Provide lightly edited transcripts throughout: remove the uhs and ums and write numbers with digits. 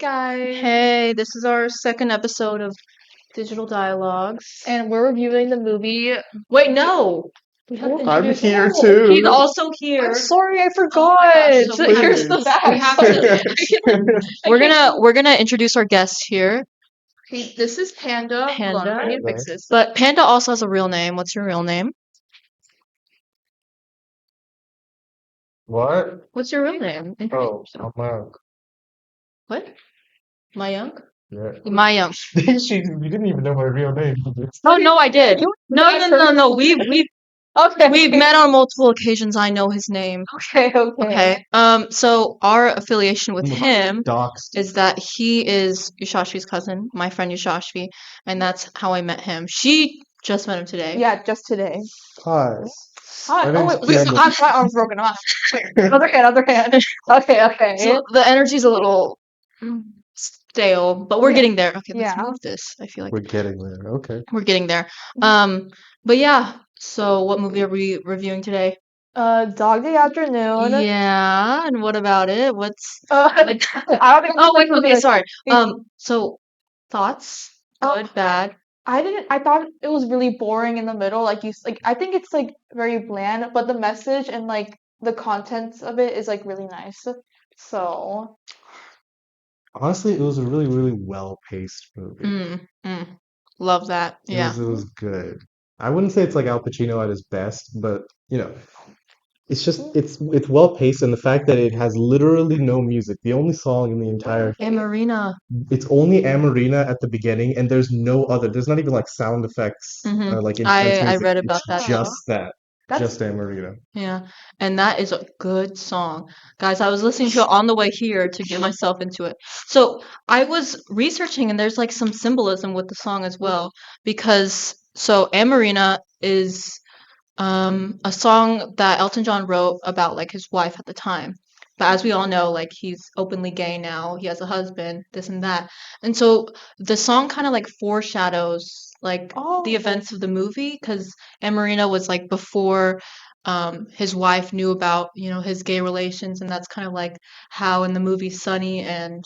guys. Hey, this is our second episode of Digital Dialogues. And we're reviewing the movie. Wait, no! We have to I'm introduce here him. too. He's also here. I'm sorry, I Oh forgot. my gosh, so we have Here's to- the back. we have to- We're gonna introduce our guest here. This is Panda. Hold on, Panda. I need to fix this. But Panda also has a real name. What's your real name? What? What's your real name? Oh, I'm Mayank. What? Mayank? Yeah. Mayank. You didn't even know my real name. Oh no, I did. No. We've met on multiple occasions. I know his name. Okay. So our affiliation with him Doxed. is that he is Yushashvi's cousin, my friend Yushashvi, and that's how I met him. She just met him today. Yeah, just today. Hi. Hi. My Oh name's wait, Panda. my arm's broken off. Other hand. Okay. So the energy's a little stale, but we're getting there. Okay, let's Yeah. move this. I feel like We're getting there. Okay. we're getting there. But yeah, so what movie are we reviewing today? Dog Day Afternoon. Yeah, and what about it? What's I don't think. Oh wait, okay, sorry. So thoughts? Good, bad. I thought it was really boring in the middle. Like I think it's like very bland, but the message and like the contents of it is like really nice. So Honestly, it was a really, really well-paced movie. Love that. Yeah. It was good. I wouldn't say it's like Al Pacino at his best, but it's just it's well-paced, and the fact that it has literally no music. The only song in the entire And Marina. it's only Amarina at the beginning, and there's no other. There's not even like sound effects, like intense I music. read about It's that. just that, That's- just Amarina. Yeah, and that is a good song. Guys, I was listening to it on the way here to get myself into it. So I was researching, and there's like some symbolism with the song as well, because so Amarina is a song that Elton John wrote about like his wife at the time. But as we all know, like he's openly gay now, he has a husband, this and that. And so the song kind of like foreshadows like the events of the movie, because Amarina was like before his wife knew about, his gay relations, and that's kind of like how in the movie Sunny, and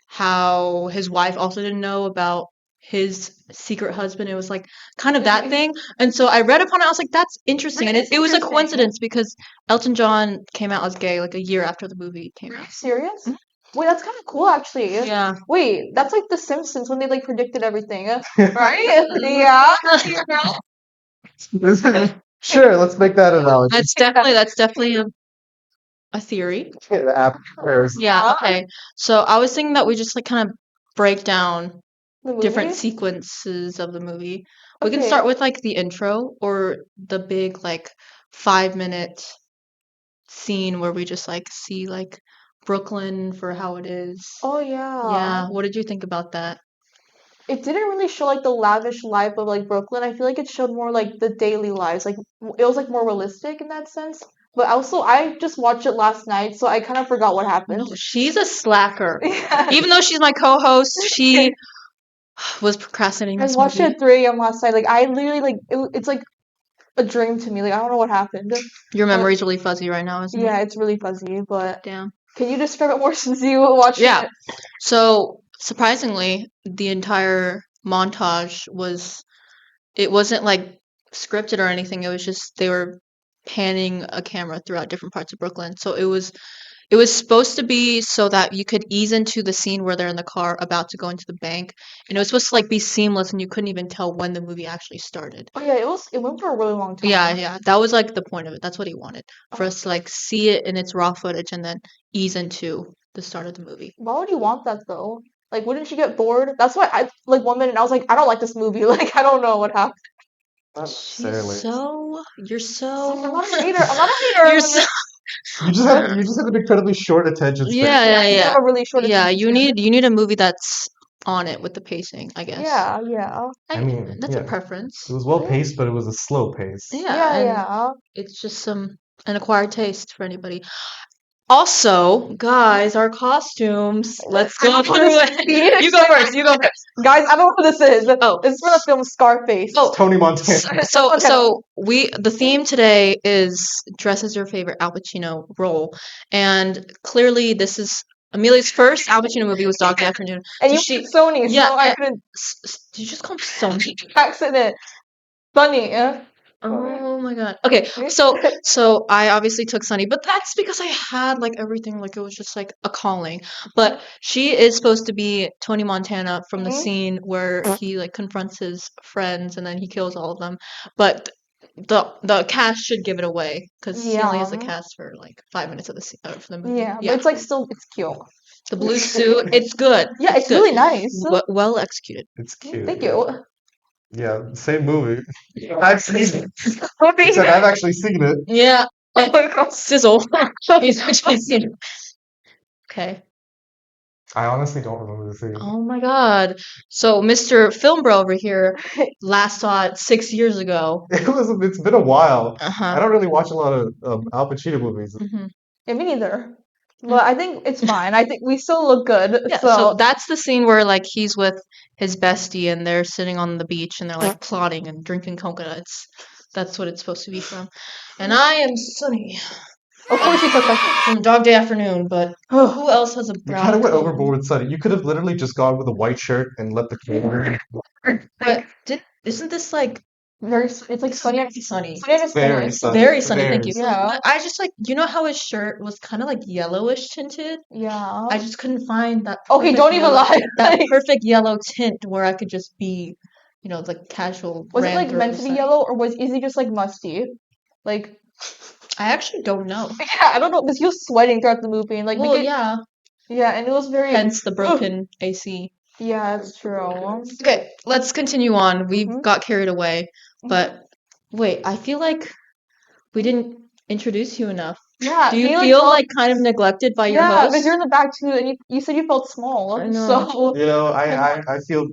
how his wife also didn't know about his secret husband. It was like kind of that thing. And so I read upon it, I was like, that's interesting. And it was a coincidence because Elton John came out as gay like a year after the movie came out. serious? Wait, that's kind of cool actually. Yeah. Wait, that's like The Simpsons when they like predicted everything, right? Yeah. Sure, let's make that analogy. That's definitely a theory. The app comparison. Yeah, okay. So I was thinking that we just like kind of break down The movie? different sequences of the movie. We can Okay. start with like the intro or the big like 5-minute scene where we just like see like Brooklyn for how it is. Oh yeah. Yeah, what did you think about that? It didn't really show like the lavish life of like Brooklyn. I feel like it showed more like the daily lives. Like it was like more realistic in that sense. But also, I just watched it last night, so I kind of forgot what happened. No, she's a slacker. Yeah. Even though she's my co-host, she was procrastinating I this watched it movie. at 3 a.m. last night. Like I literally like it's like a dream to me. Like I don't know what happened. Your memory's really fuzzy right now, isn't it? Yeah, it's really fuzzy. But Damn. can you describe it more since you watched Yeah. it? So surprisingly, the entire montage it wasn't like scripted or anything. It was just they were panning a camera throughout different parts of Brooklyn. So it was supposed to be so that you could ease into the scene where they're in the car about to go into the bank, and it was supposed to like be seamless, and you couldn't even tell when the movie actually started. Oh yeah, it went for a really long time. Yeah, that was like the point of it. That's what he wanted, for us to like see it in its raw footage and then ease into the start of the movie. Why would you want that though? Like, wouldn't you get bored? That's why I like 1 minute I was like, I don't like this movie. Like, I don't know what happened. Not necessarily. You're so I'm not a hater. I'm not a hater. You're so You just have an incredibly short attention span. yeah. I have a really short Yeah, attention you span. need a movie that's on it with the pacing, I guess. Yeah. I mean, that's a yeah. preference. It was well paced, but it was a slow pace. Yeah, and Yeah. it's just an acquired taste for anybody. Also, guys, our costumes. Let's go through it. You go first. Guys, I don't know who this is. Oh. This is from the film Scarface. Oh. Tony Montana. So Okay. the theme today is dress as your favorite Al Pacino role, and clearly this is Amelia's first Al Pacino movie was Dog Day Afternoon. And So you she, said Sony, yeah, so I couldn't did you just call him Sony? accident. Funny, yeah. Oh my god. Okay, so I obviously took Sunny, but that's because I had like everything, like it was just like a calling. But she is supposed to be Tony Montana from the Mhm. scene where he like confronts his friends and then he kills all of them. But the cast should give it away because he only has the Yeah. cast for like 5 minutes of the movie. Yeah, but it's like still it's cute. The blue suit, it's good. Yeah, it's good. really nice. Well executed. It's cute. Thank yeah. you. Yeah, same movie. I've seen it. Except I've actually seen it. Yeah. Sizzle. He's actually seen it. Okay. I honestly don't remember the scene. Oh my god. So Mr. Film Bro over here last saw it 6 years ago. It's been a while. I Uh-huh. don't really watch a lot of Al Pacino movies. Mhm. Yeah, me neither. But I think it's fine. I think we still look good. Yeah, so that's the scene where like he's with his bestie and they're sitting on the beach and they're like plotting and drinking coconuts. That's what it's supposed to be from. And I am Sunny of course you took that. from Dog Day Afternoon, but who else has a You brown kind of went coat? overboard with Sunny. You could have literally just gone with a white shirt and let the camera. But isn't this like It's like sunny. sunny? Very sunny. Very sunny, thank you. Yeah. But I just like, you know how his shirt was kind of like yellowish tinted? Yeah. I just couldn't find that Okay, perfect don't even yellow- lie. that perfect yellow tint where I could just be, you know, the casual Was it like ranther meant of to be the set. yellow or is he just like musty? Like I actually don't know. yeah, I don't know because he was sweating throughout the movie and like Well, yeah, yeah, and it was very hence the broken AC. yeah, that's true. Okay, let's continue on. We Mhm. got carried away, but wait, I feel like we didn't introduce you enough. Yeah, Do you can like feel tell- like kind of neglected by your yeah, host? because you're in the back too, and you said you felt small. I know. So You know, I feel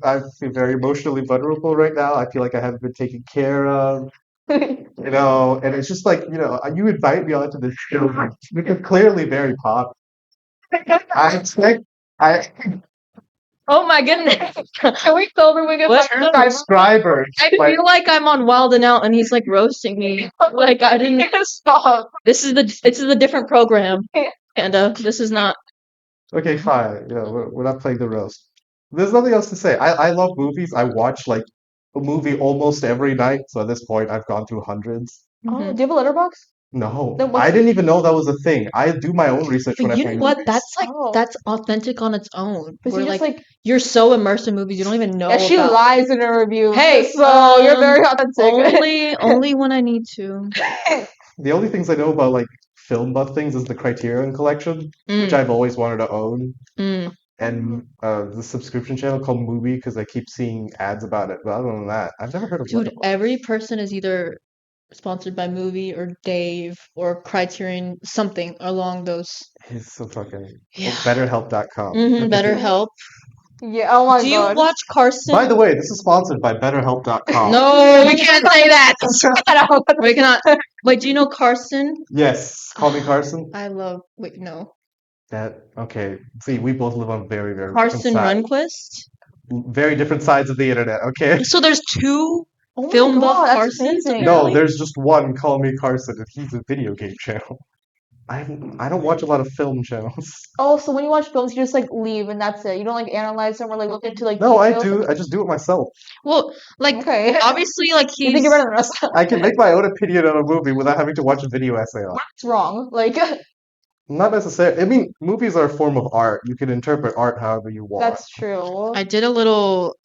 very emotionally vulnerable right now. I feel like I haven't been taken care of. You know, and it's just like, you know, you invite me onto this show, which is clearly very popular. I expect I Oh my goodness. can we tell them we get What? subscribers. I feel like I'm on Wild and Out and he's like roasting me. Like I didn't stop. This is a different program. Panda. This is not Okay, fine. You know, we're not playing the roast. There's nothing else to say. I love movies. I watch like a movie almost every night. So at this point, I've gone through hundreds. Oh, Mhm. do you have a letterbox? No, Then what's I didn't even know that was a thing. I do my own research when But I you find know what? movies. That's like Oh. that's authentic on its own. Because Where you just like like you're so immersed in movies you don't even know yeah, she about lies in her reviews. Hey, so you're very authentic. only when I need to. The only things I know about like film buff things is the Criterion Collection, which Mm, I've always wanted to own, mm. and the subscription channel called Movie because I keep seeing ads about it. But other than that, I've never heard of Dude, Letterboxd. every person is either sponsored by Movie or Dave or Criterion, something along those. It's so fucking Yeah. BetterHelp.com. BetterHelp. Yeah, oh my Do you god. watch Carson? By the way, this is sponsored by BetterHelp.com. No, we can't say that. We cannot. Wait, do you know Carson? Yes, call me Carson. I love. Wait, no. Okay. See, we both live on very, very Carson different sides. Runquist. Very different sides of the internet, okay? So there's two Oh my film buff god, that's Carsons. amazing. No, apparently? there's just one, Call Me Carson, and he's a video game channel. I don't watch a lot of film channels. Oh, so when you watch films, you just like leave and that's it. You don't like analyze them or like look into like No, I details? do. I just do it myself. Well, like Okay. obviously, like You think he's. you're better than us? I can make my own opinion on a movie without having to watch a video essay on it. What's wrong? Like Not necessarily. I mean, movies are a form of art. You can interpret art however you want. that's true. I did a little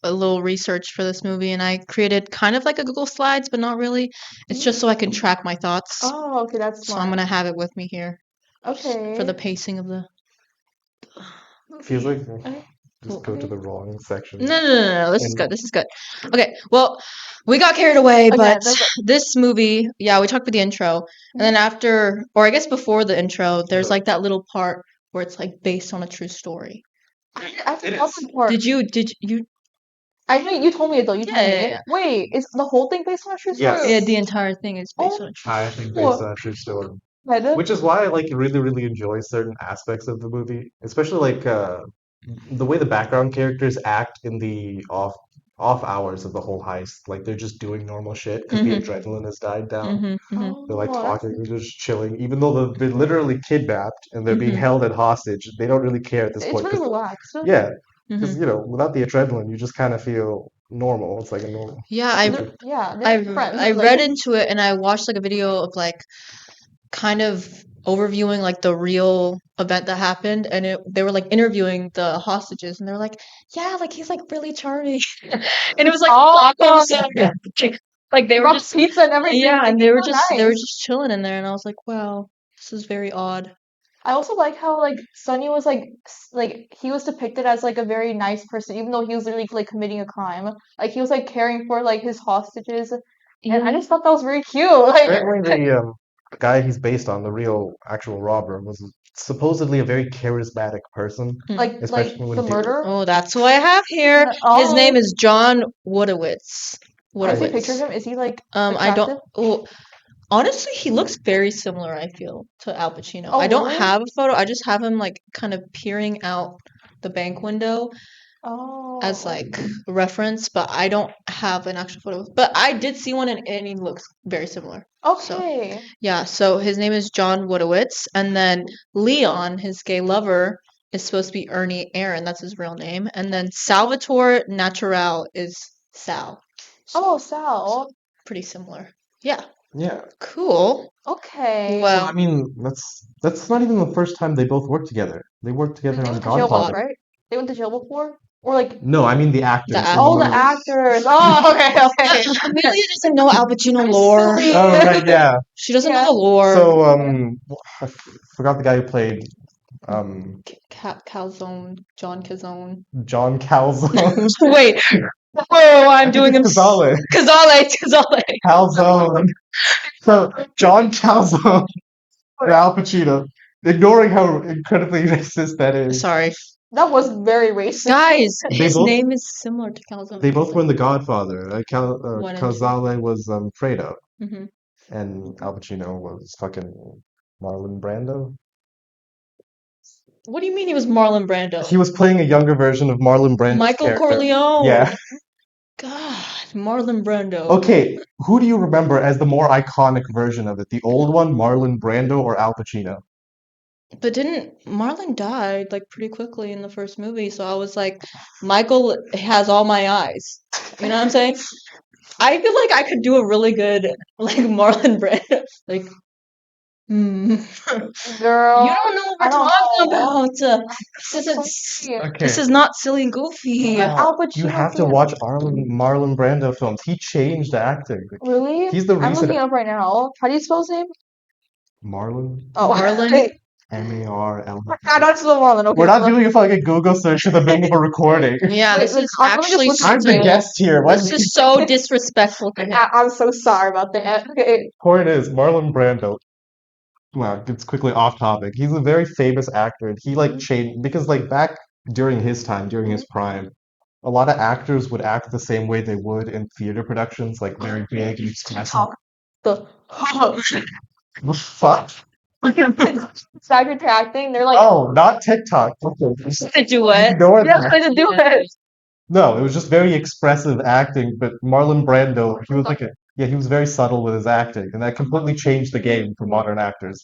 research for this movie, and I created kind of like a Google Slides, but not really. It's just so I can track my thoughts. Oh, okay, that's So I'm smart. gonna have it with me here Okay. for the pacing of the. Feels like Okay. just go to the wrong section. No. This is And- good. This is good. Okay. Well, we got carried away, Okay, but that's this movie, yeah, we talked about the intro, and then after, or I guess before the intro, there's like that little part where it's like based on a true story. I It forgot is. the part. Did you? I know you told me it though. You told Yeah, me. yeah. Wait, is the whole thing based on a true story? Yes. Yeah, the entire thing is based Oh. on a true. I think Well- based on a true story. Panda? Which is why I like really, really enjoy certain aspects of the movie, especially like the way the background characters act in the off hours of the whole heist. Like they're just doing normal shit because the adrenaline has died down. They're like Oh, that's talking, they're just chilling, even though they've been literally kidnapped and they're being held at hostage. They don't really care at this it's point. really 'Cause- relaxed. yeah, because without the adrenaline, you just kind of feel normal. It's like a normal. Yeah, Yeah, I they're friends. I Like, read into it and I watched like a video of like kind of overviewing like the real event that happened and they were like interviewing the hostages and they're like, yeah, like he's like really charming. And it was like Oh, like they were brought just pizza and everything. yeah, Like, and they were so just nice. chilling in there and I was like, wow, this is very odd. I also like how like Sunny was like he was depicted as like a very nice person, even though he was literally like committing a crime. Like he was like caring for like his hostages, and I just thought that was very cute. Like, Apparently, the guy he's based on, the real actual robber, was supposedly a very charismatic person, like especially when the he. murderer. Oh, that's who I have here. His Oh, name is John Wodowitz. I see a picture Wodowitz. of him. Is he like I don't. attractive? Oh, honestly, he looks very similar, I feel, to Al Pacino. Oh, I don't really? have a photo. I just have him like kind of peering out the bank window as Oh, like a reference, but I don't have an actual photo. But I did see one and he looks very similar. So, okay. yeah, so his name is John Wodowitz, and then Leon, his gay lover, is supposed to be Ernie Aaron. That's his real name. And then Salvatore Natural is Sal. Oh, So, Sal. pretty similar. Yeah, Yeah. cool. Okay. Well, I Well, mean, that's not even the first time they both worked together. They worked Wait, together they on went to jail before, Godfather. right? They went to jail before, or like No, I mean the the actors. oh, the actors. actors. Oh, okay, okay. Amelia doesn't know Al Pacino I'm lore. silly. Oh, right, yeah. She doesn't know Yeah. the lore. So, forgot the guy who played Calzone, John Calzone. John Calzone. Wait. Oh, I I'm think doing him. it's Cazale. Cazale. Calzone. So, John Calzone and Al Pacino, ignoring how incredibly racist that is. Sorry. That was very racist. Guys, his both- name is similar to Calzone. They both were in The Godfather. One and two. Cazale was Fredo, hmm and Al Pacino was fucking Marlon Brando. What do you mean he was Marlon Brando? He was playing a younger version of Marlon Brando's Michael character. Corleone. Yeah. God, Marlon Brando. Okay, who do you remember as the more iconic version of it? The old one, Marlon Brando, or Al Pacino? But didn't Marlon died like pretty quickly in the first movie? So I was like, Michael has all my eyes. You know what I'm saying? I feel like I could do a really good like Marlon Brando. Like, Girl, you don't know what I we're don't talking know. about. This So isn't. sweet. Okay. This is not silly and goofy. Al You Pacino have to being- watch Marlon Brando films. He changed acting. Really? He's the I'm reason. looking up right now. How do you spell his name? Marlon? Oh, Marlon? M-A-R-L. That's the Marlon. Okay, We're not so doing a fucking Google search in the middle of a recording. Yeah, Wait, this wait, is I'm gonna just actually listen I'm the to- guest here. What? This is so disrespectful to him. I'm so sorry about that. Okay. Point is, Marlon Brando. Well, it's quickly off topic. He's a very famous actor, and he like changed because like back during his time, during his prime, a lot of actors would act the same way they would in theater productions, like very big and expressive. The The fuck? staggered acting, they're like, Oh, not TikTok. To do what? Ignore yes, that. they did do it. No, it was just very expressive acting, but Marlon Brando, he was like he was very subtle with his acting, and that completely changed the game for modern actors.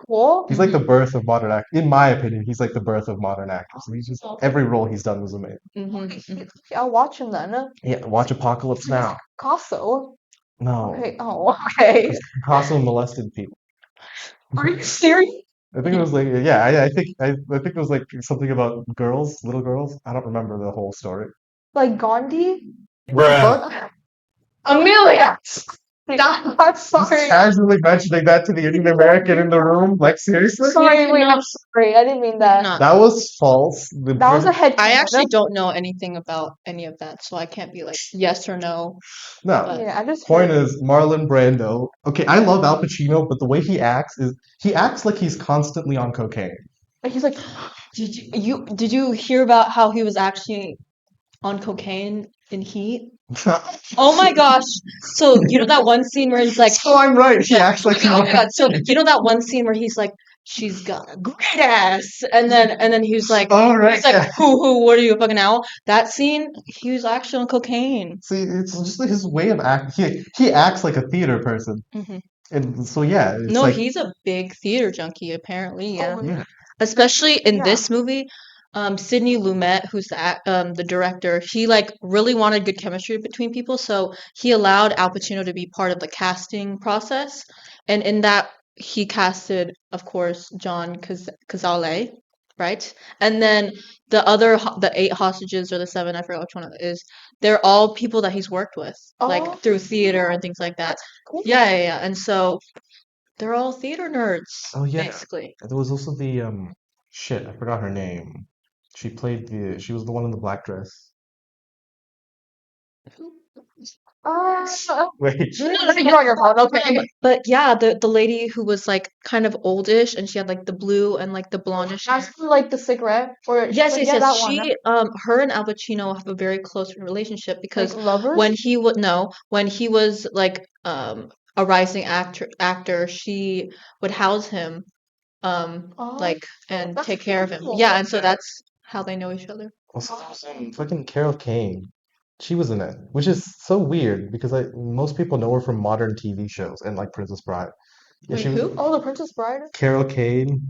Cool. He's like the birth of modern act. In my opinion, he's like the birth of modern actors. He's just every role he's done was amazing. Mhm. I'll watch him then. Yeah, watch Apocalypse Now. Picasso. No, Okay. Oh, okay. Picasso molested people. Are you serious? I think it was like I think it was like something about girls, little girls. I don't remember the whole story. Like Gandhi? Fuck? Amelia! I'm sorry. Casually mentioning that to the Indian American in the room, like seriously? Sorry, wait, I'm sorry. I didn't mean that. Not. That was false. That was a head. I actually don't know anything about any of that, so I can't be like yes or no. No. Yeah, I just Point heard. is, Marlon Brando. Okay, I love Al Pacino, but the way he acts is he acts like he's constantly on cocaine. He's like, Did you hear about how he was actually on cocaine in Heat? Oh my gosh! So you know that one scene where he's like, So I'm right. He acts like oh my god! So you know that one scene where he's like, she's got a great ass, and then he was like, All right. who, what are you, a fucking owl? That scene, he was actually on cocaine. See, it's just his way of acting. He acts like a theater person, Hmm. and so yeah, it's No, like he's a big theater junkie, apparently. Yeah, yeah. especially in Yeah. this movie. Sidney Lumet, who's the director, he like really wanted good chemistry between people, so he allowed Al Pacino to be part of the casting process, and in that he casted, of course, John Cazale, right? And then the 8 hostages or the 7, I forgot which one it is. They're all people that he's worked with, like Oh, through theater and things like that. that's cool. Yeah. And so they're all theater nerds, Oh yeah. basically. There was also the shit. I forgot her name. She played the. She was the one in the black dress. Wait. You're on your phone, okay. But yeah, the lady who was like kind of oldish and she had like the blue and like the blondish hair. That's for, like the cigarette, or Yes, yeah, that one. She, her and Al Pacino have a very close relationship Like because lovers. when he was like a rising actor, she would house him, Oh, like and that's take care of him. cool. Yeah, and so that's how they know each other. Also, there was fucking Carol Kane. She was in it, which is so weird because most people know her from modern TV shows and like Princess Bride. Yeah, Wait, she was who? Oh, the Princess Bride. Carol Kane.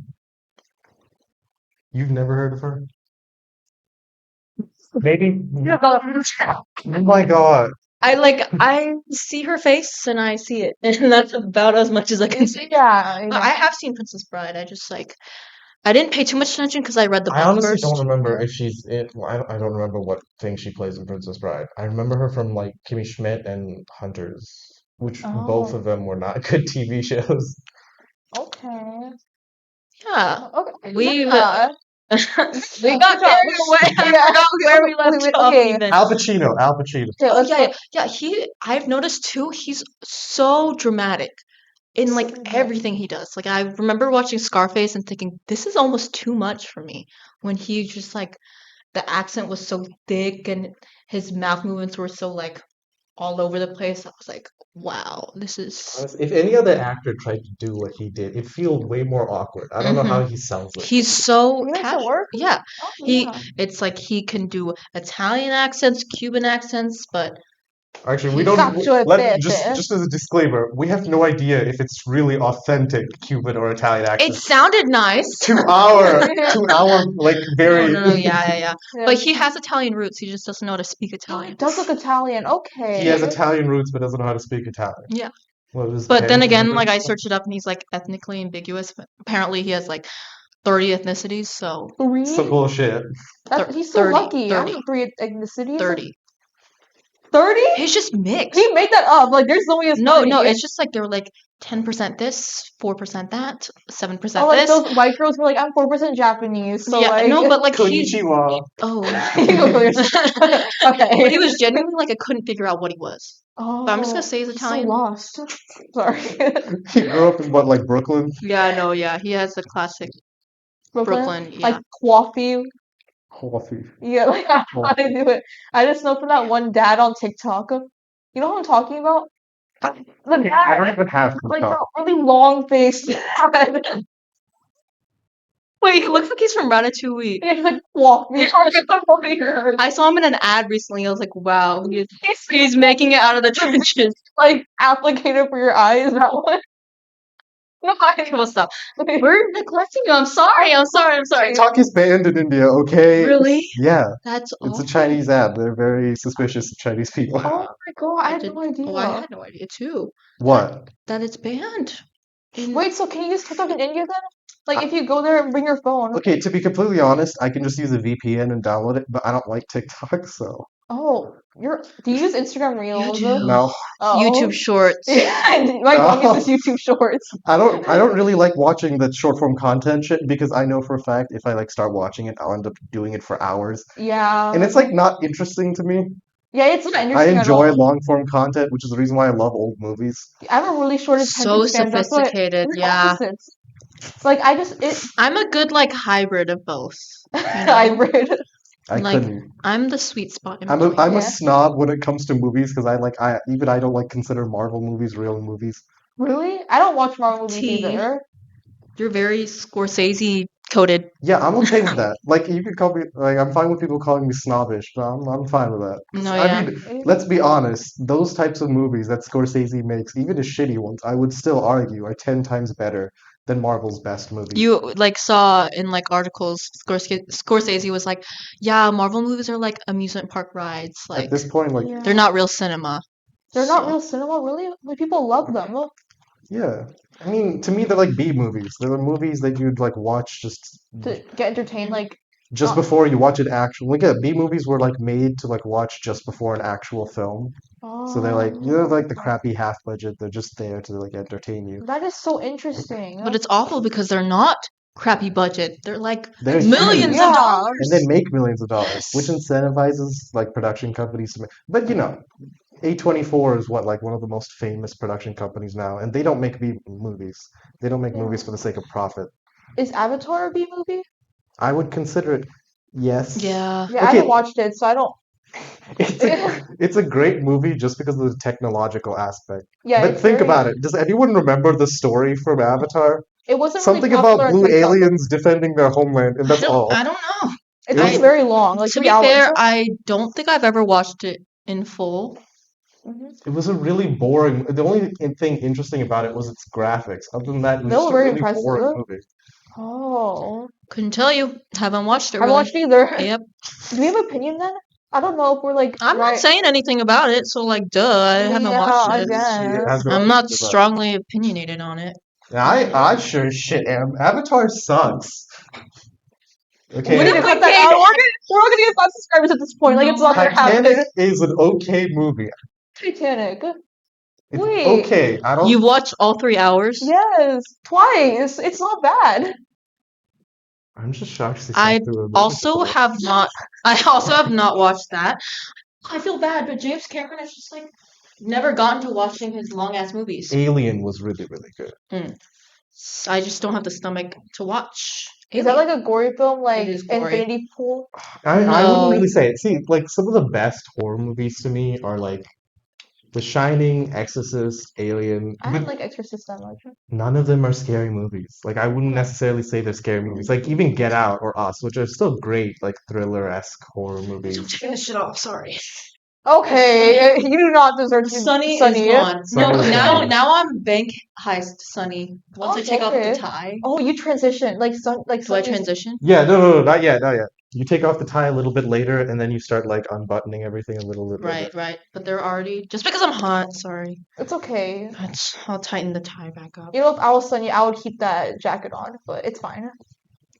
You've never heard of her? Maybe. Oh my God. I see her face and I see it, and that's about as much as I can say. Yeah, I have seen Princess Bride. I just like I didn't pay too much attention because I read the I book honestly first. don't remember if she's it. Well, I don't remember what thing she plays in Princess Bride. I remember her from like Kimmy Schmidt and Hunters, which both Oh, of them were not good TV shows. okay. Yeah, Okay. we Yeah. we got carried away. I Yeah. forgot where we left off Okay. even. Al Pacino. Al Pacino. Okay, Oh let's yeah, go. I've noticed too. He's so dramatic in like So everything he does. Like I remember watching Scarface and thinking this is almost too much for me when he just like the accent was so thick and his mouth movements were so like all over the place. I was like, wow, this is. Honestly, if any other actor tried to do what he did, it feels way more awkward. I don't know how he sounds like. He's so He makes it casual. work? Yeah, Oh, he. yeah. It's like he can do Italian accents, Cuban accents, but Actually, we he's. don't Cacio e let pepe. just as a disclaimer, we have no idea if it's really authentic Cuban or Italian It accent. sounded nice. To our like No, very no, yeah. Yeah. But he has Italian roots. He just doesn't know how to speak Italian. Does look Italian. he has Okay. Italian roots but doesn't know how to speak Italian. Yeah. Well, his But then parents again, immigrant. like I searched it up and he's like ethnically ambiguous. But apparently he has like 30 ethnicities, so Three? Some bullshit. He's so 30, lucky. I 30, have 3 ethnicities. 30. 30? He's just mixed. He made that up. Like, there's no way it's No, 30. it's just like they were like 10% this, 4% that, 7% Oh, like this. those white girls were like, I'm 4% Japanese. So, Yeah, like, no, but like he. Konnichiwa. Oh. You go kill yourself. Okay. He was genuinely like I couldn't figure out what he was. Oh, But I'm just gonna say he's so Italian. lost. Sorry. He grew up in what, like Brooklyn? Yeah, no, yeah, he has the classic Brooklyn, yeah. Like coffee. Coffee. Yeah, like how to do it. I just know from that one dad on TikTok. You know what I'm talking about? The I dad, don't even have like TikTok. the really long face dad. Wait, he looks like he's from Ratatouille. He's like coffee. I saw him in an ad recently. I was like, wow, he's making it out of the trenches. Like applicator for your eyes. That one. No, Okay, well, stop. We're neglecting you. I'm sorry. TikTok is banned in India, okay? Really? Yeah, That's it's a awful. Chinese app. They're very suspicious of Chinese people. Oh my god, I had no idea. Oh, I had no idea too. What? That it's banned. Wait, so can you use TikTok in India then? Like if you go there and bring your phone. Okay, to be completely honest, I can just use a VPN and download it, but I don't like TikTok, so Oh, do you use Instagram Reels? do. no. Oh. YouTube Shorts. My mom uses YouTube Shorts. I don't really like watching the short form content shit because I know for a fact if I like start watching it, I'll end up doing it for hours. Yeah. And it's like not interesting to me. Yeah, it's not I interesting enjoy at all. long form content, which is the reason why I love old movies. I have a really short So attention span. That's why sophisticated, we're yeah. opposites. Like I'm a good like hybrid of both. You know? hybrid. I Like couldn't. I'm the sweet spot in I'm between. a Yeah. snob when it comes to movies because I don't like consider Marvel movies real movies. Really? I don't watch Marvel movies Tea. either. You're very Scorsese coded. Yeah, I'm okay with that. Like you could call me like I'm fine with people calling me snobbish, but I'm fine with that. 'Cause, No, I yeah. mean, let's be honest, those types of movies that Scorsese makes, even the shitty ones, I would still argue are 10 times better than Marvel's best movies. You like saw in like articles Scorsese was like, yeah, Marvel movies are like amusement park rides. At Like this point, like, Yeah. they're not real cinema. They're not So- real cinema, really? Like people love them. yeah. I mean, to me, they're like B movies. They're the movies that you'd like watch To get entertained, like just not- before you watch an actual. Like, yeah, B movies were like made to like watch just before an actual film. So they're like, you know, like the crappy half budget. They're just there to like entertain you. that is so interesting. But it's awful because they're not crappy budget. They're like They're millions huge. of Yeah. dollars. And they make millions of dollars, which incentivizes like production companies to make. But you know, A24 is what like one of the most famous production companies now, and they don't make B movies. They don't make movies for the sake of profit. Is Avatar a B movie? I would consider it, yes. Yeah. Yeah, I Okay. haven't watched it, so I don't. It's a great movie just because of the technological aspect. Yeah, But it's think very- about it. Does anyone remember the story from Avatar? It wasn't Something really popular about on blue TikTok. aliens defending their homeland, and that's all. I don't know. It's I- also very long, like To 3 be hours. fair, I don't think I've ever watched it in full. Mhm. It was a really boring. The only thing interesting about it was its graphics. Other than that, it was They just were a very really impressive. boring movie. Oh, Couldn't tell you. Haven't watched it haven't really. watched either. Yep. Do we have an opinion then? I don't know if we're like I'm right. not saying anything about it, so like duh, I haven't Yeah, watched I it. guess. She has no I'm not idea about it. strongly opinionated on it. I sure as shit am. Avatar sucks. Okay. We need to cut that out. We're all gonna get 5 subscribers at this point. Like it's not gonna happen. Titanic is an okay movie. Titanic. It's Wait. okay. I don't. You watched all 3 hours? Yes, twice. It's not bad. I'm just shocked she I sat through a movie. also have not. I also have not watched that. I feel bad, but James Cameron has just like never gotten to watching his long ass movies. Alien was really, really good. I just don't have the stomach to watch. Is that like a gory film, like is gory. Infinity Pool? I No. wouldn't really say it. See, like some of the best horror movies to me are like The Shining, Exorcist, Alien. I but don't like Exorcist that much. none of them are scary movies. Like I wouldn't necessarily say they're scary movies. Like even Get Out or Us, which are still great, like thriller-esque horror I'm movies. taking this shit off. Sorry. Okay, you do not deserve to. Sunny Sunny. is gone. No, Sunny is gone. now I'm bank heist Sunny. Once I take off Okay. the tie, Oh, you transition like do I Sunny's- transition? Yeah, no, not yet, not yet. You take off the tie a little bit later, and then you start like unbuttoning everything a little bit later. Right. But they're already just because I'm hot. Sorry. It's okay. I'll tighten the tie back up. You know, if I was Sunny, I would keep that jacket on, but it's fine.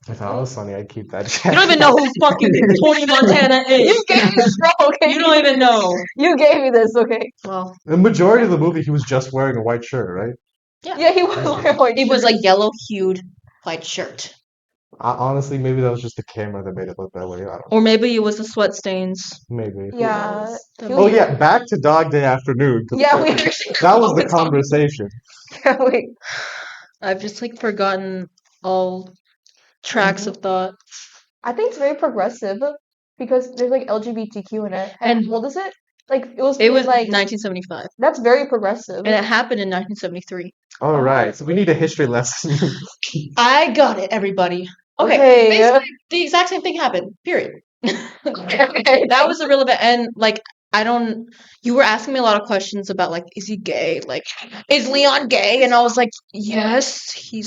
If I was Sunny, I'd keep that. You don't even know who fucking Tony Montana is. You gave me this, bro, okay? You don't even know. You gave me this, okay? Well, The majority of the movie, he was just wearing a white shirt, right? Yeah, he was wearing white it was shirt. like yellow hued white shirt, Honestly, maybe that was just the camera that made it look that way. I don't know. or maybe it was the sweat stains. Maybe. Who Yeah. knows? He Oh was- yeah, back to Dog Day Afternoon. 'cause Yeah, we actually. that was the conversation. Yeah, wait. I've just like forgotten all tracks of thought. I think it's very progressive because there's like LGBTQ in it. And what is it? Like it was. It was like 1975, that's very progressive. and it happened in 1973. All right, so we need a history lesson. I got it, everybody. Okay, Okay. basically the exact same thing happened. Period. Okay. That was irrelevant, and like I don't. You were asking me a lot of questions about like, is he gay? Like, is Leon gay? And I was like, yes, he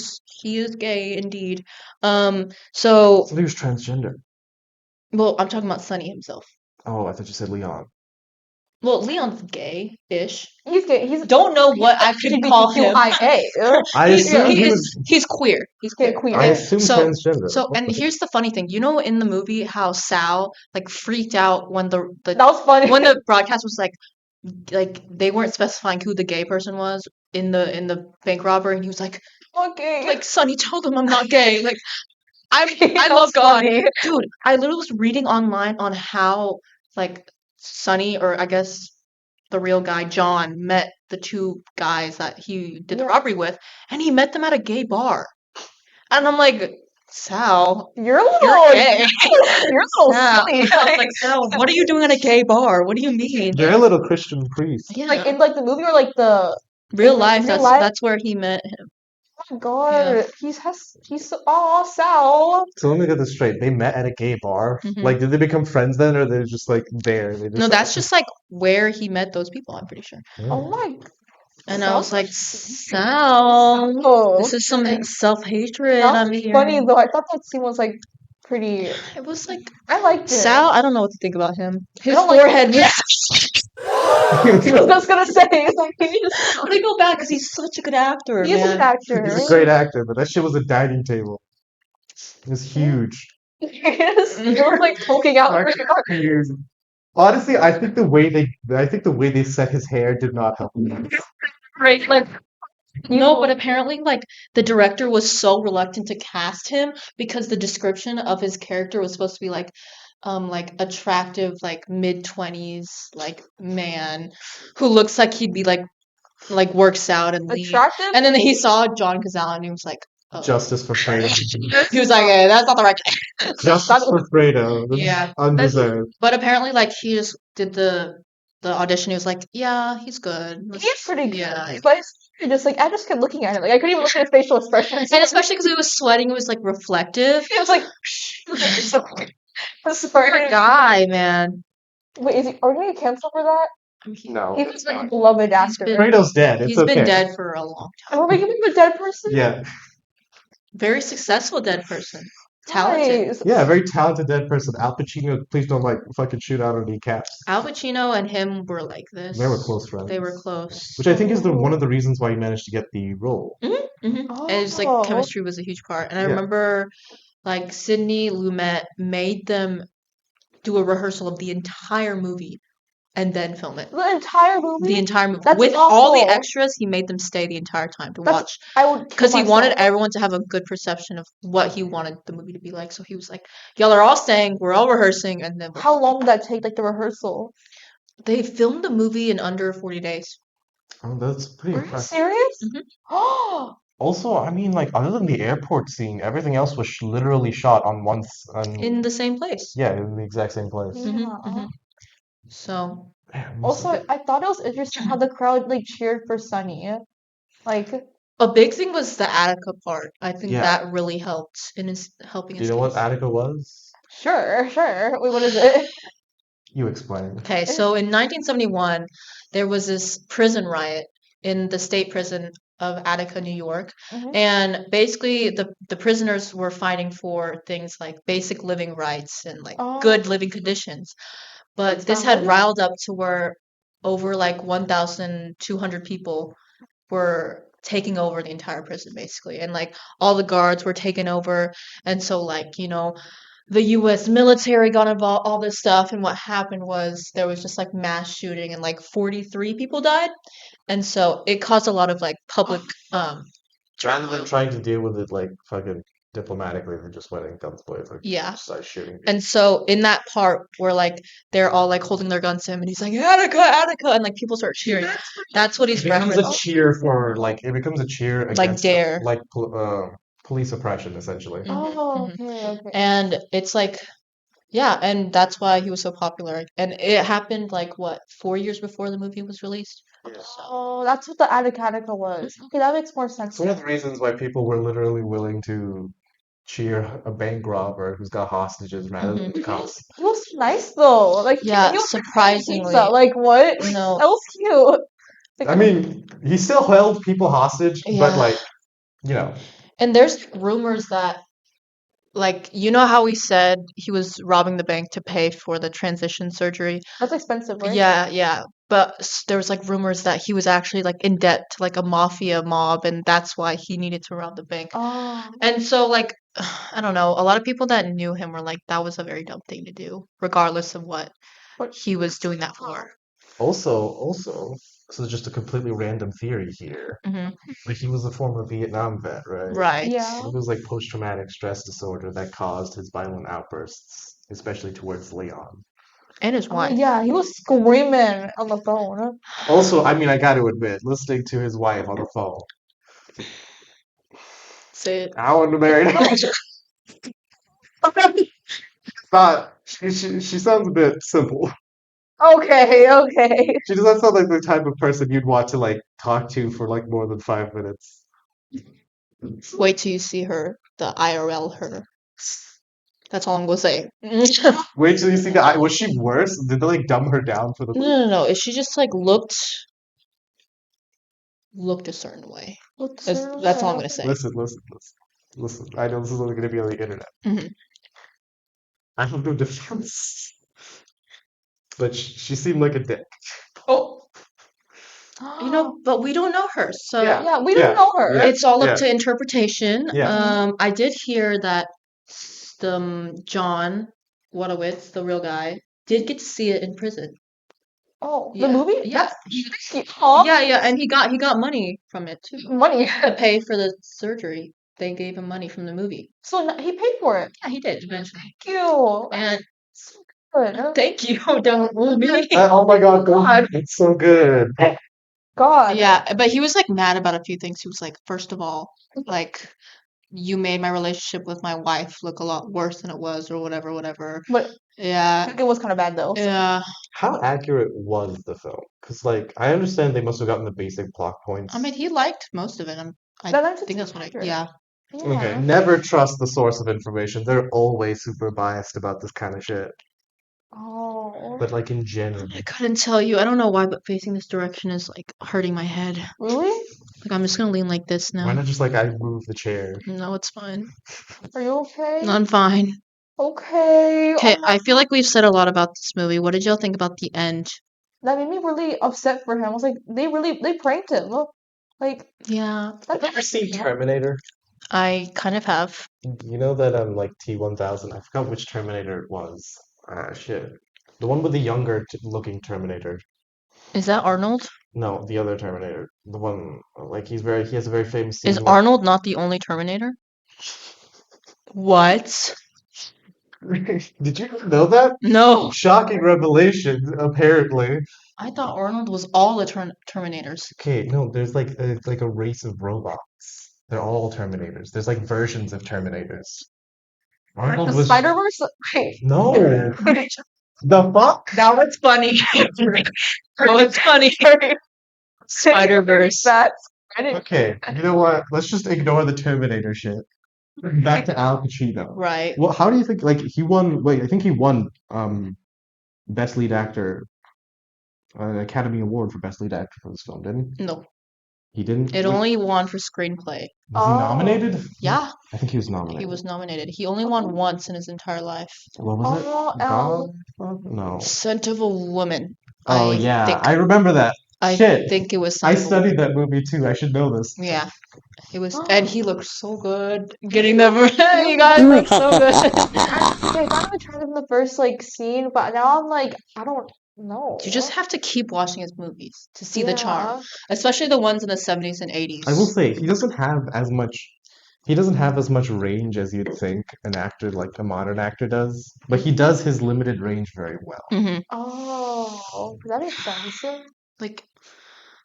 is gay indeed. So So he was transgender. well, I'm talking about Sonny himself. Oh, I thought you said Leon. Well, Leon's gay-ish. He's gay. He's Don't know what I should call him. LGBTQIA. I He's, assumed he he is, he's queer. He's Yeah, queer. queer. I Yeah. assumed So- transgender. So, and here's the funny thing. You know, in the movie, how Sal like freaked out when the That was funny. when the broadcast was like they weren't specifying who the gay person was in the bank robber, and he was like okay. Sonny, tell them I'm not gay. Like I That love was God, funny. dude. I literally was reading online on how like Sonny, or I guess the real guy John, met the two guys that he did the Yeah. robbery with, and he met them at a gay bar, and I'm like, Sal, You're a little. you're gay. You're a little Sal. silly. I was like, Sal, what are you doing at a gay bar? What do you mean? You're a little Christian priest. Yeah. Like in like the movie or like the real in life, real life? that's where he met him. my God, he's so, oh, Sal. So let me get this straight. They met at a gay bar. Mhm. Like, did they become friends then, or they're just like there? They No, that's just like where he met those people, I'm pretty sure. Oh my. And I Sal? was like, Sal, Oh, this is some self-hatred that I'm was hearing. funny though. I thought that scene was like pretty. It was like I liked it. Sal. I don't know what to think about him. His don't like- forehead. I was gonna say, like, I'm gonna go back because he's such a good actor, he is a man. good actor. He's a great actor, but that shit was a dining table. It was huge. Yes, they were like poking out. Huge. Honestly, I think the way they set his hair did not help him. Right, like No, but apparently, like the director was so reluctant to cast him because the description of his character was supposed to be like attractive, like mid-20s, like man who looks like he'd be like works out and lean. attractive. And then he saw John Cazale and he was like, oh. Justice for Fredo. He was like, hey, that's not the right guy. Justice for Fredo. This is Yeah. undeserved. But apparently, like he just did the audition. He was like, yeah, he's good. He's pretty good. Yeah. But it's just like I just kept looking at him. Like I couldn't even look at his facial expressions. And especially because he was sweating, it was like reflective. It was like Poor guy, man. Wait, are we gonna get canceled for that? No. He's like a beloved actor. been- Fredo's dead. It's He's okay. been dead for a long time. And we're making him a dead person? Yeah. Very successful dead person. Talented. Nice. Yeah, a very talented dead person. Al Pacino, please don't like fucking shoot out our kneecaps. Al Pacino and him were like this. They were close friends. They were close. Which I think is one of the reasons why he managed to get the role. And it's like Oh. chemistry was a huge part. And I Yeah. remember like Sidney Lumet made them do a rehearsal of the entire movie and then film it. The entire movie? The entire movie. That's With all the awful. extras, he made them stay the entire time to That's- watch. I would Because he kill wanted myself. everyone to have a good perception of what he wanted the movie to be like. So he was like, y'all are all staying, we're all rehearsing, and then How long did that take, like the rehearsal? they filmed the movie in under 40 days. Oh, that's pretty Are you impressive. serious? Mhm. Oh, Also, I mean, like, other than the airport scene, everything else was literally shot on In the same place. yeah, in the exact same place. Mhm, yeah. mhm. So, Man, Also, I thought it was interesting how the crowd like cheered for Sunny. Like, a big thing was the Attica part. I think Yeah. that really helped in his helping do his you know what case. Attica was? sure. Wait, what is it? You explain. Okay, so in 1971, there was this prison riot in the state prison of Attica, New York. Mhm. And basically, the prisoners were fighting for things like basic living rights and like good Oh. living conditions. But That's this had valid. riled up to where over like 1,200 people were taking over the entire prison, basically. And like all the guards were taken over. And so, like, the US military got involved, all this stuff, and what happened was there was just like mass shooting and like 43 people died. And so it caused a lot of like public Rather than trying to deal with it like fucking diplomatically, they just went in guns blazing. Yeah. Started shooting. And so in that part where like they're all like holding their guns to him and he's like, Attica, Attica, and like people start cheering. That's what he's It becomes a referencing. cheer for like it becomes a cheer Like against dare. like police oppression essentially. Oh, Mhm. okay. And it's like, yeah, and that's why he was so popular. And it happened like what, 4 years before the movie was released? Yeah. So, Oh, that's what the Attica was. Okay, that makes more sense. It's one of the reasons why people were literally willing to cheer a bank robber who's got hostages rather than the cops. He was nice though. Like yeah, he was surprisingly. pizza. Like what? No. That was cute. Like, I mean, he still held people hostage, Yeah. but like, you know, And there's rumors that, like, you know how he said he was robbing the bank to pay for the transition surgery? that's expensive, right? Yeah. But there was like rumors that he was actually like in debt to like a mafia mob, and that's why he needed to rob the bank. Oh. And so, like, I don't know, a lot of people that knew him were like, that was a very dumb thing to do, regardless of what he was doing that for. also, this is just a completely random theory here. Hmm. But he was a former Vietnam vet, right? Right. Yeah. It was like post-traumatic stress disorder that caused his violent outbursts, especially towards Leon. And his Oh, wife. yeah, he was screaming on the phone. Also, I mean, I got to admit, listening to his wife on the phone, Say it. I wouldn't have married her. But she sounds a bit simple. Okay. She doesn't sound like the type of person you'd want to like talk to for like more than 5 minutes. Wait till you see her, the IRL her. That's all I'm gonna say. Wait till you see the. Was she worse? Did they like dumb her down for the? No. She just like looked a certain way. That's all I'm gonna say. Listen. I know this is only going to be on the internet. Mhm. I have no defense, but she seemed like a dick. Oh, but we don't know her, so Yeah, we don't know her. it's all up Yeah. to interpretation. Yeah. I did hear that John Wadowitz, the real guy, did get to see it in prison. Oh, the Yeah. movie? Yeah. Huh? Yeah, and he got money from it too Money. to pay for the surgery. They gave him money from the movie. So he paid for it. Yeah, he did eventually. Thank you. And Good. thank you, don't woo me. Oh my God, it's so good. God. Yeah, but he was like mad about a few things. He was like, first of all, like you made my relationship with my wife look a lot worse than it was, or whatever. But I Yeah, think it was kind of bad though. yeah. How accurate was the film? Because like I understand they must have gotten the basic plot points. I mean, he liked most of it. I That's think that's what accurate. yeah. Okay, Yeah. never trust the source of information. They're always super biased about this kind of shit. Oh. But like in general, I couldn't tell you. I don't know why, but facing this direction is like hurting my head. Really? Like I'm just gonna lean like this why now. not just like I move the chair? No, it's fine. Are you okay? I'm fine. Okay. Okay, Oh my I feel like we've said a lot about this movie. What did y'all think about the end? That made me really upset for him. I was like, they pranked him. Look, like Yeah, Have you ever seen Terminator? I kind of have. You know that like T-1000. I forgot which Terminator it was. Shit. The one with the younger looking Terminator. Is that Arnold? No, the other Terminator. The one like he has a very famous Is scene where Arnold not the only Terminator? What? Did you know that? No. Shocking revelation, apparently. I thought Arnold was all the Terminators. Okay, no, there's like a race of robots. They're all Terminators. There's like versions of Terminators. Arnold the was Spider-Verse. Wait. no. The fuck? That was funny. That was funny. Spider-Verse. That. I didn't. Okay, you know what? Let's just ignore the Terminator shit. Back to Al Pacino. Right. Well, how do you think? Like he won. Wait, I think he won best lead actor, an Academy Award for best lead actor for this film, didn't he? No. He didn't. It Wait, only won for screenplay. was he nominated? Yeah, I think he was he nominated. was nominated. He only won once in his entire life. What was it? Oh, Al. No. Scent of a Woman. Oh I yeah, think I remember that. I Shit. think it was I Scent of a Woman. studied that movie too. I should know this. Yeah. It was, and he looked so good getting the. You guys look so good. Yeah, I kind of tried in the first like scene, but now I'm like, I don't know. You just have to keep watching his movies to see the charm, Yeah. especially the ones in the 70s and 80s. I will say he doesn't have as much. He doesn't have as much range as you'd think an actor like a modern actor does, but he does his limited range very well. Hmm. Oh, that makes sense. Like,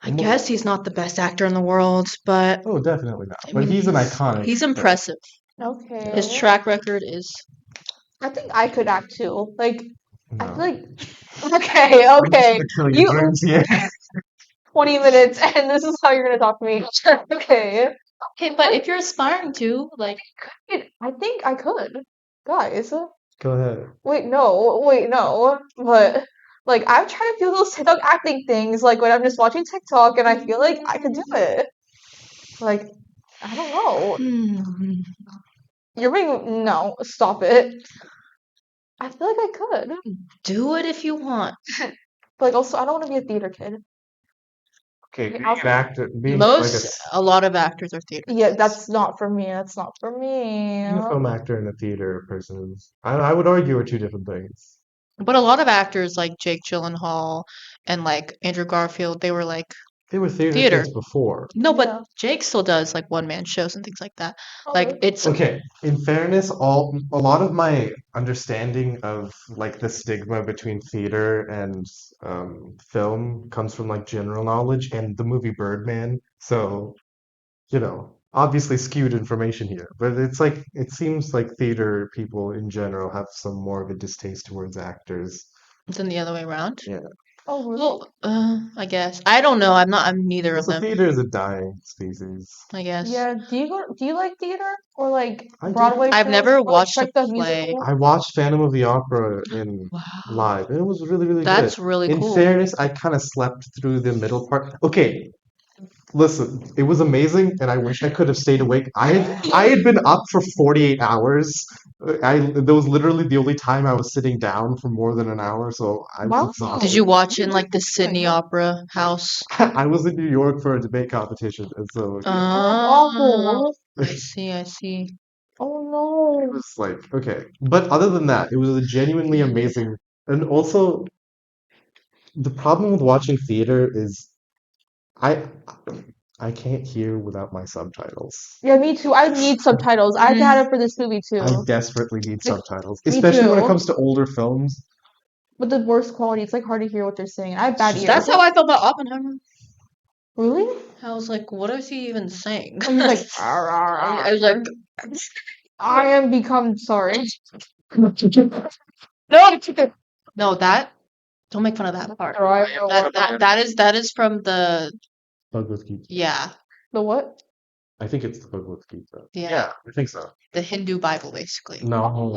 I Almost- guess he's not the best actor in the world, but Oh, definitely not. I But mean, he's an iconic. he's impressive. Okay. His track record is. I think I could act too. Like, I No. feel like. Okay, I'm just okay. gonna kill your You dreams here. 20 minutes, and this is how you're gonna talk to me. Okay. Okay, but if you're aspiring to, like, I think I could, guys. Go ahead. Wait, no. But like, I'm trying to do those TikTok acting things. Like when I'm just watching TikTok, and I feel like I could do it. Like, I don't know. You're being no. Stop it. I feel like I could. do it if you want. But like, also, I don't want to be a theater kid. Okay, Okay, being I'll- an actor, being like A lot of actors are theater. Yeah, kids. that's not for me. That's not for me. being a film actor and a theater person is, I would argue, are two different things. But a lot of actors like Jake Gyllenhaal and like Andrew Garfield, they were like, They were theater Theater. kids before. no, but Yeah. Jake still does like one man shows and things like that. Oh, Like really? it's Okay, in fairness, a lot of my understanding of like the stigma between theater and film comes from like general knowledge and the movie Birdman. So, obviously skewed information here, but it's like it seems like theater people in general have some more of a distaste towards actors. than the other way around. Yeah. Oh, really? Well, I guess. I don't know. I'm neither of The them, theater is a dying species. I guess. Yeah. Do you like theater or like I do. Broadway I've shows never or like watched a Shrek the play. musical? I watched Phantom of the Opera in Wow. live, and it was really, really good. That's really In cool. fairness, I kind of slept through the middle part. Okay, listen, it was amazing, and I wish I could have stayed awake. I had been up for 48 hours. That was literally the only time I was sitting down for more than an hour, so I was Wow. Did exhausted. you watch You in did like the good going, Sydney huh? Opera House? I was in New York for a debate competition, and so yeah, Oh, that's Oh, awful. I see, I see. Oh it no. was like okay. But other than that, it was a genuinely amazing. And also, the problem with watching theater is I I can't hear without my subtitles. Yeah, me too. I need subtitles. I had to Mhm. have it for this movie I too. desperately need Like, subtitles, me especially when it too. comes to older films. But the worst quality, it's like hard to hear what they're saying. I have It's bad just ears. That's how I felt about Oppenheimer. Really? I was like, what is he even saying? Oh, he's like, "Arr, arr, I arr." was like, I am become sorry. no, no, that don't make fun of that part. Right, or what? That is from the Bhagavad Gita. yeah, The what? I think it's the Bhagavad Gita. yeah, Yeah, I think so. the Hindu Bible basically. No.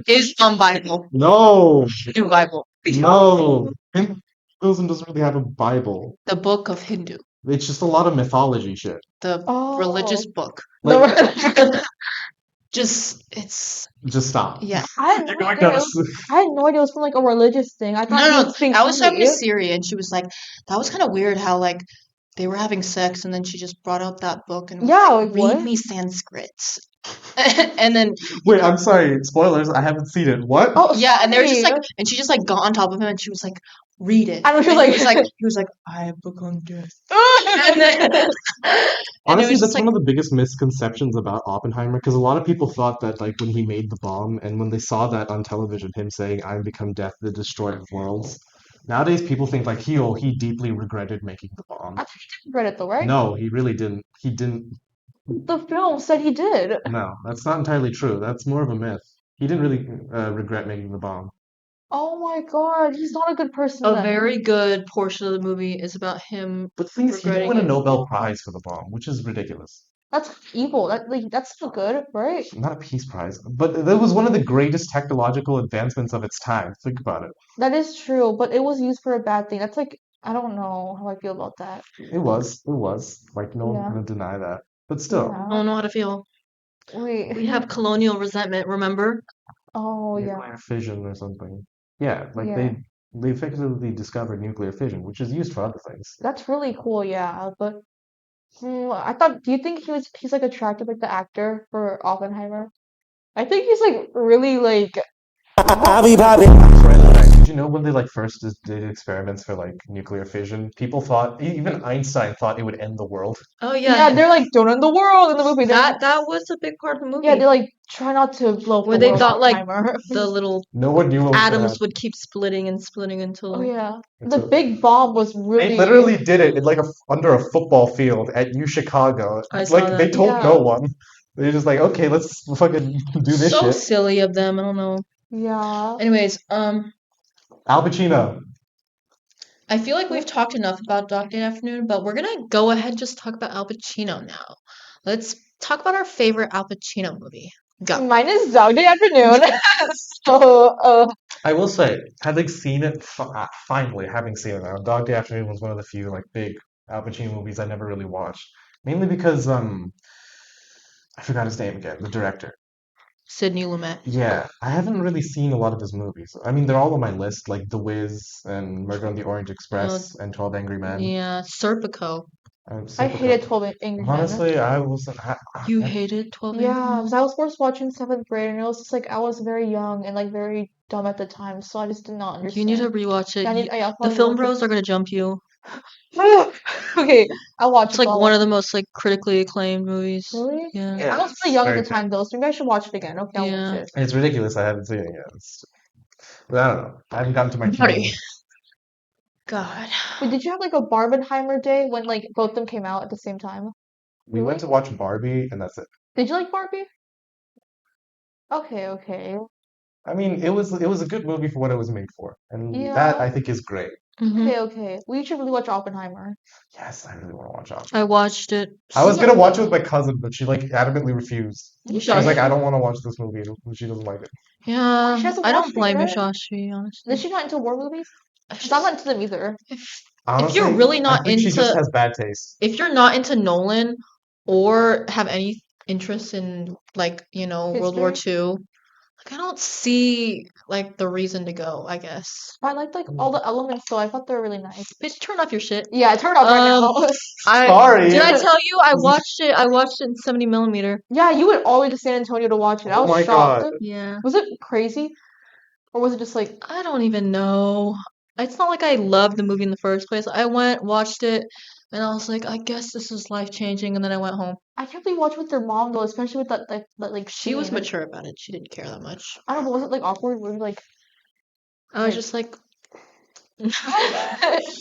Islam Bible, No. Hindu Bible, No. Hinduism doesn't really have a Bible. the book of Hindu, It's just a lot of mythology shit. the Oh. religious book. The Like, Just it's just stop. yeah. I had no You're going idea. to. I had no idea it was from like a religious thing. I thought he No, was being I was talking to funny. Siri and she was like, that was kind of weird how like they were having sex and then she just brought out that book and was Yeah, like, like read what? me Sanskrit. And then Wait, I'm sorry. Spoilers. I haven't seen it. What? Oh, yeah, and they were just sorry. like, and she just like got on top of him and she was like, read it. I know she was And like, he was like, I have become death. And then, and it Honestly, was just that's like, one of the biggest misconceptions about Oppenheimer because a lot of people thought that, like, when he made the bomb and when they saw that on television, him saying, "I become death, the destroyer of worlds." Nowadays, people think like he deeply regretted making the bomb. I think he read it though, right? No, he really didn't. He didn't. The film said he did. No, that's not entirely true. That's more of a myth. He didn't really regret making the bomb. Oh my god, he's not a good person a then. very good portion of the movie is about him But the thing is, he didn't regretting win a it. Nobel Prize for the bomb, which is ridiculous. That's evil. That's not good, right? Not a peace prize, but that was one of the greatest technological advancements of its time. Think about it. That is true, but it was used for a bad thing. That's like I don't know how I feel about that. It was. It was. Like, no one's Yeah. gonna deny that. But still, I Yeah. don't know how to feel. Wait. We have colonial resentment, remember? Oh yeah. nuclear fission or something. Yeah, like Yeah. they effectively discovered nuclear fission, which is used for other things. That's really cool, yeah. But I thought do you think he's like attractive like the actor for Oppenheimer? I think he's like really like Did you know when they like first did experiments for like nuclear fission, people thought even Einstein thought it would end the world. Oh yeah, they're like don't end the world in the movie. that was a big part of the movie. Yeah, they like try not to blow up Where the they world thought like Oppenheimer. the little No one knew what was gonna atoms happen. would keep splitting and splitting Oh until yeah. It's The big bomb was they really literally did it in like under a football field at U Chicago. I saw Like they that. told no yeah. one. They're just like, okay, let's fucking do this So shit. silly of them. I don't know. Yeah. Anyways, Al Pacino. I feel like we've talked enough about Dog Day Afternoon, but we're gonna go ahead and just talk about Al Pacino now. Let's talk about our favorite Al Pacino movie. Go. Mine is Dog Day Afternoon. So I will say, having seen it, finally having seen it now, Dog Day Afternoon was one of the few like big Al Pacino movies I never really watched. Mainly because I forgot his name again, the director. Sidney Lumet. Yeah, I haven't really seen a lot of his movies. I mean, they're all on my list, like The Wiz and Murder on the Orient Express and 12 Angry Men. Yeah, Serpico. I hated 12 Angry Men. Honestly, I wasn't. You hated 12 Angry Yeah, Men? because I was first watching seventh grade and it was just like I was very young and like very dumb at the time, so I just did not You need to understand. rewatch it. Yeah, I'll The probably film watch it. bros are gonna jump you. Okay, I'll watch It's it. like one of the most like critically acclaimed movies. Really? Yeah. Yeah, I was it's really young at very the time though, so maybe I should watch it again. Okay, I'll watch Yeah. it. It's ridiculous. I haven't seen it yet. But I don't know. I haven't gotten to my Howdy. teen. God. Wait, did you have like a Barbenheimer day when like both of them came out at the same time? We went to watch Barbie, and that's it. Did you like Barbie? Okay, okay. I mean, it was a good movie for what it was made for, and that Yeah. I think is great. Mhm. Okay. We should really watch Oppenheimer. Yes, I really want to watch it. I watched it. I was gonna watch it with my cousin, but she like adamantly refused. You She was like, Shashi? I don't want to watch this movie. She doesn't like it. Yeah, She hasn't I don't watched it blame you, yet. Shashi, Is honestly. she not into war movies? Because I'm not into them either. If you're Honestly, really I not think she just into has bad taste. if you're not into Nolan or have any interest in like, World War History. II, like I don't see like the reason to go, I guess. I liked like all the elements though. I thought they were really nice. Bitch, turn off your shit. Yeah, turn it off right now. Sorry. Did I tell you I watched it? I watched it in 70 millimeter. Yeah, you went all the way to San Antonio to watch it. I Oh was my shocked. God. Yeah. Was it crazy? Or was it just like, I don't even know. It's not like I loved the movie in the first place. I went, watched it, and I was like, I guess this is life-changing, and then I went home. I can't believe you watched with your mom though, especially with that like She was scene. mature about it. She didn't care that much. I don't know, was it like awkward? Was it like I was just like, it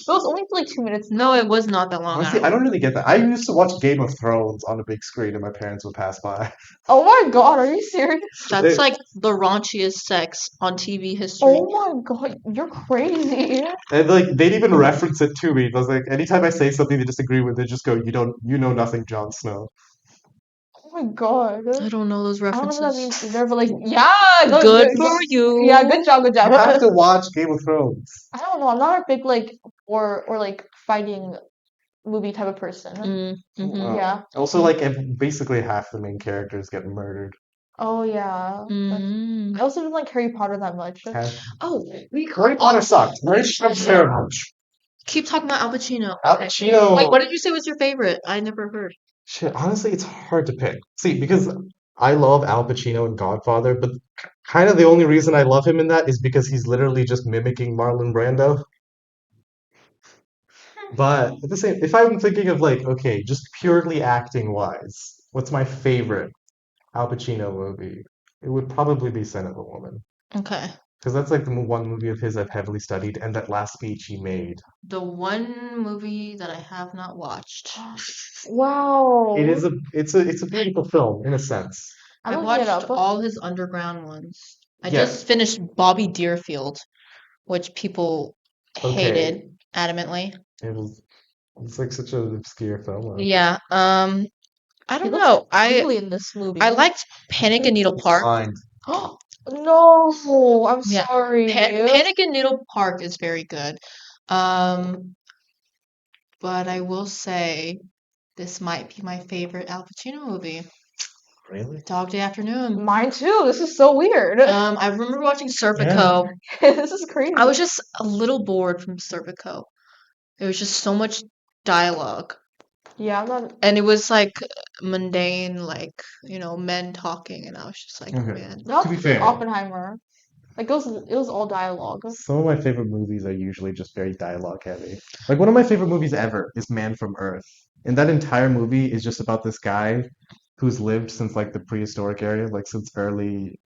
was only for like 2 minutes. no, it was not that long. Honestly, I don't really get that. I used to watch Game of Thrones on a big screen, and my parents would pass by. Oh my god, are you serious? That's They- like the raunchiest sex on TV history. Oh my god, you're crazy. And like they'd even reference it to me. It was like anytime I say something they disagree with, they just go, you know nothing, Jon Snow." Oh my god. I don't know those I don't know what that references. means either, but like, yeah, Good for you. Yeah, good job, good job. You have to watch Game of Thrones. I don't know, I'm not a big like or like fighting movie type of person. Mhm. Yeah. Also, like basically half the main characters get murdered. Oh yeah. I also didn't like Harry Potter that much. Oh, Harry Potter sucked. Harry Potter's terrible. keep talking about Al Pacino. Al Pacino. Wait, what did you say was your favorite? I never heard. Shit, honestly, it's hard to pick. See, because I love Al Pacino in Godfather, but kind of the only reason I love him in that is because he's literally just mimicking Marlon Brando. But at the same, if I'm thinking of like, okay, just purely acting wise, what's my favorite Al Pacino movie? It would probably be Son of a Woman. Okay. Because that's like the one movie of his I've heavily studied, and that last speech he made. The one movie that I have not watched. Wow. It's a beautiful film in a sense. I'm I looking it watched up. all his underground ones. I Yeah. just finished Bobby Deerfield, which people Okay. hated adamantly. It's like such an obscure film. Yeah. I He don't looks know. ugly in this movie. I liked Panic in Needle Park. Blind. No, I'm Yeah. sorry. Panic in Needle Park is very good. But I will say this might be my favorite Al Pacino movie. Really? Dog Day Afternoon. Mine too. This is so weird. I remember watching Serpico. This is crazy. I was just a little bored from Serpico. There was just so much dialogue. Yeah, I'm not. And it was like mundane, like, men talking, and I was just like, Okay. man. Not To be fair. Oppenheimer. Like it was all dialogue. Some of my favorite movies are usually just very dialogue heavy. Like one of my favorite movies ever is Man from Earth. And that entire movie is just about this guy who's lived since like the prehistoric era, like since early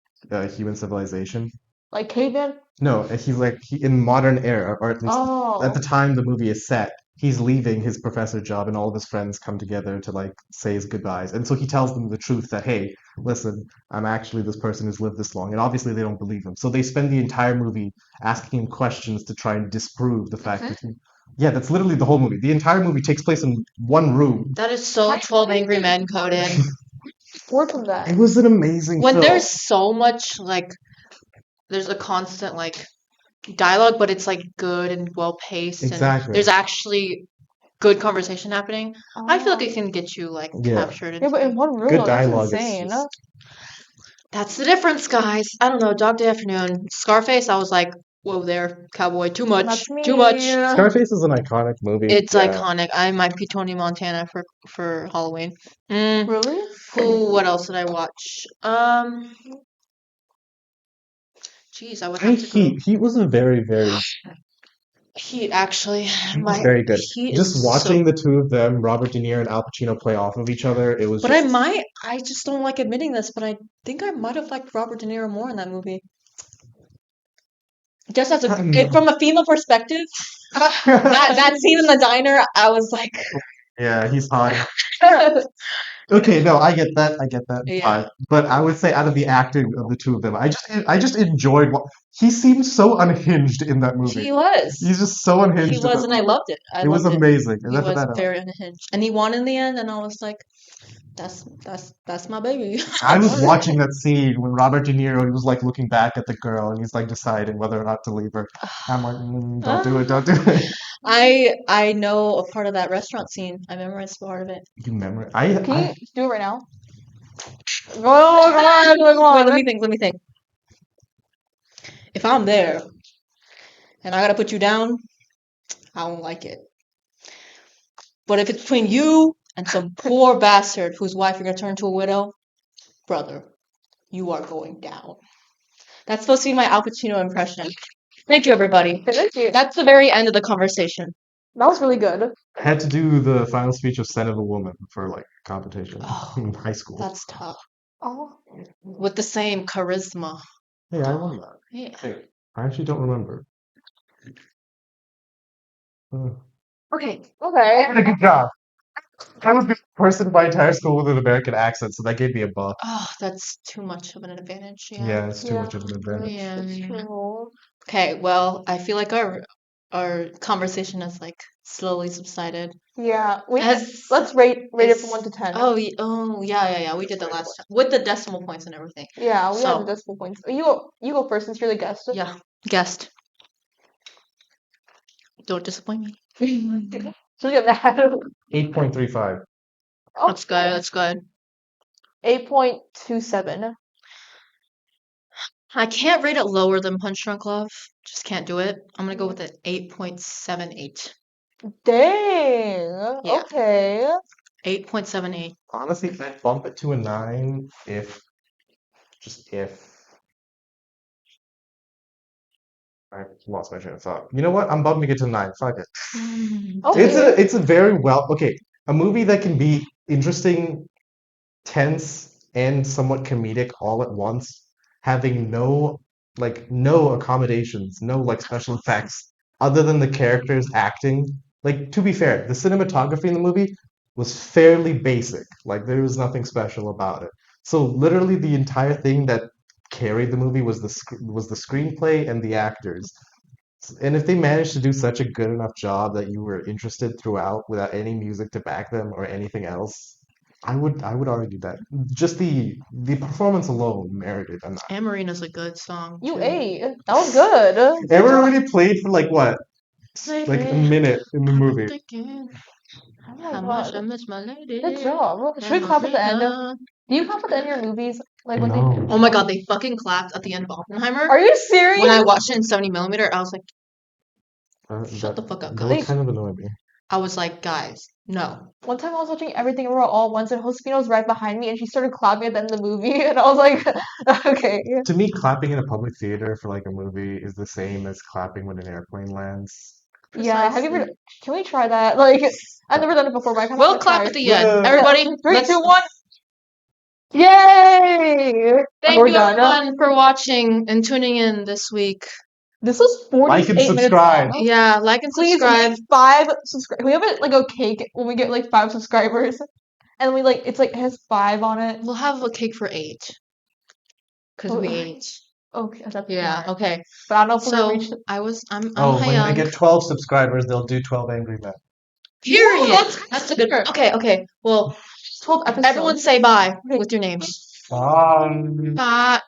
human civilization. Like caveman. No, he's like in modern era, or at least Oh. at the time the movie is set. He's leaving his professor job, and all of his friends come together to like say his goodbyes. And so he tells them the truth that, hey, listen, I'm actually this person who's lived this long. And obviously they don't believe him. So they spend the entire movie asking him questions to try and disprove the fact that he. Yeah, that's literally the whole movie. The entire movie takes place in one room. That is so 12 Angry Men coded. Word from that. It was an amazing When film. there's so much, like, there's a constant, like, dialogue, but it's, like, good and well-paced. Exactly. And there's actually good conversation happening. I feel like it can get you, like, Yeah. captured. Yeah, but in one room, Good though, that's dialogue is insane. just- That's the difference, guys. I don't know. Dog Day Afternoon. Scarface, I was like, whoa there, cowboy. Too much. That's me. Too much. Scarface is an iconic movie. It's Yeah. iconic. I might be Tony Montana for Halloween. Really? What else did I watch? Geez, I would have to go. Heat was a very, very Heat, actually. It was very good. Heat Just is watching the two of them, Robert De Niro and Al Pacino, play off of each other, it was But just. I just don't like admitting this, but I think I might have liked Robert De Niro more in that movie. Just as from a female perspective, that scene in the diner, I was like, Yeah, he's hot. Okay, no, I get that. I get that. Yeah. Fine. But I would say out of the acting of the two of them, I just enjoyed what he seemed so unhinged in that movie. He was. He's just so unhinged He in that was, and I movie. loved it. I It was loved it. amazing. And He that's was that. very unhinged, and he won in the end. And I was like, that's my baby. I was watching that scene when Robert De Niro he was like looking back at the girl and he's like deciding whether or not to leave her. I'm like, don't do it, don't do it. I know a part of that restaurant scene. I memorized part of it. You remember? Can you do it right now? Oh, come on, come Wait, on. let me think. Let me think. If I'm there and I gotta put you down, I won't like it. But if it's between you and some poor bastard whose wife you're gonna turn into a widow, brother, you are going down. That's supposed to be my Al Pacino impression. Thank you, everybody. Thank you. That's the very end of the conversation. That was really good. I had to do the final speech of Son of a Woman for like competition Oh, in high school. that's tough. Oh, With the same charisma. Hey, I won that. Yeah. Hey, I actually don't remember. okay. Okay. I did a good job. I was the person in my entire school with an American accent, so that gave me a buff. Oh, that's too much of an advantage. Yeah, Yeah. it's too much of an advantage. Yeah. That's true. Okay, well, I feel like our conversation has like slowly subsided. Yeah. Has Let's rate it it's from 1 to 10. oh yeah. We did the last time with the decimal points and everything. Yeah, we have the So decimal points. You go first since you're the guest. yeah, guessed. Don't disappoint me. So you get mad. 8.35. That's good. That's good. 8.27. I can't rate it lower than Punch Drunk Love. Just can't do it. I'm gonna go with an 8.78. Dang. Yeah. Okay. 8.78. Honestly, I'd bump it to a 9 if I lost my train of thought. You know what? I'm bumping it to 9. Fuck it. Okay. It's a very a movie that can be interesting, tense, and somewhat comedic all at once, having no accommodations, no like special effects other than the characters acting. Like to be fair, the cinematography in the movie was fairly basic. Like there was nothing special about it. So literally the entire thing that carried the movie was the screenplay and the actors. And if they managed to do such a good enough job that you were interested throughout without any music to back them or anything else, I would argue that just the performance alone merited a 9. Amarina's a good song You too. ate. That was good. Ever already played for like what? Like a minute in the movie. Thinking Oh my how much I god. miss my lady. Good job. Should we clap at the end? Do you clap at the end of your movies? Like when No. Oh my god, they fucking clapped at the end of Oppenheimer. Are you serious? When I watched it in 70mm, I was like, shut That the fuck up, that guys. kind of annoyed me. I was like, guys, no. One time I was watching Everything Everywhere All at Once and Josefina was right behind me and she started clapping at the end of the movie and I was like, okay. To me, clapping in a public theater for like a movie is the same as clapping when an airplane lands. Yeah, have you ever? Can we try that? Like, I've never done it before, but I kind of We'll want to clap try. at the end. Everybody, Three, let's. 2, 1. Yay! Thank We're you done. everyone for watching and tuning in this week. This was 48 Like and minutes subscribe. long. Yeah, like and Please subscribe. make 5 subscribe. We have it like a cake when we get like 5 subscribers, and we like it's like it has 5 on it. We'll have a cake for 8. Because we ate. Okay, that's Yeah, smart. okay. But I don't know if we're So gonna reach. I'm Oh, when they Hayoung. get 12 subscribers, they'll do 12 Angry Men. Period. That's a good. Okay. Well, 12 episodes. everyone say bye with your names. Bye. Bye.